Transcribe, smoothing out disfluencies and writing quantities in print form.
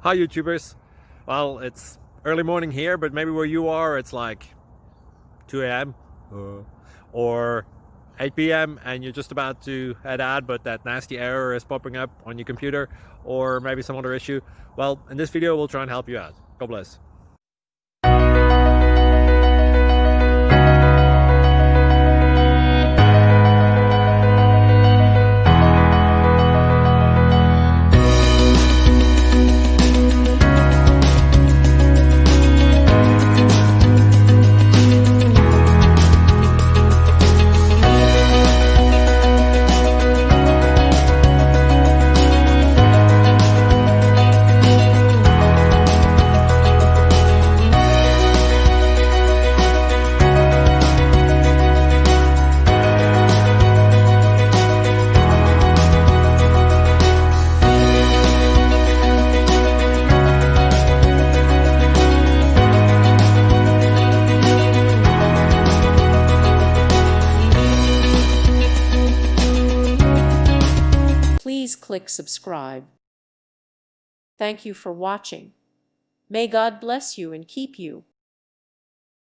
Hi YouTubers. Well, it's early morning here, but maybe where you are it's like 2 a.m. or 8 p.m. and you're just about to head out, but that nasty error is popping up on your computer, or maybe some other issue. Well, in this video we'll try and help you out. God bless. Please click subscribe. Thank you for watching. May God bless you and keep you.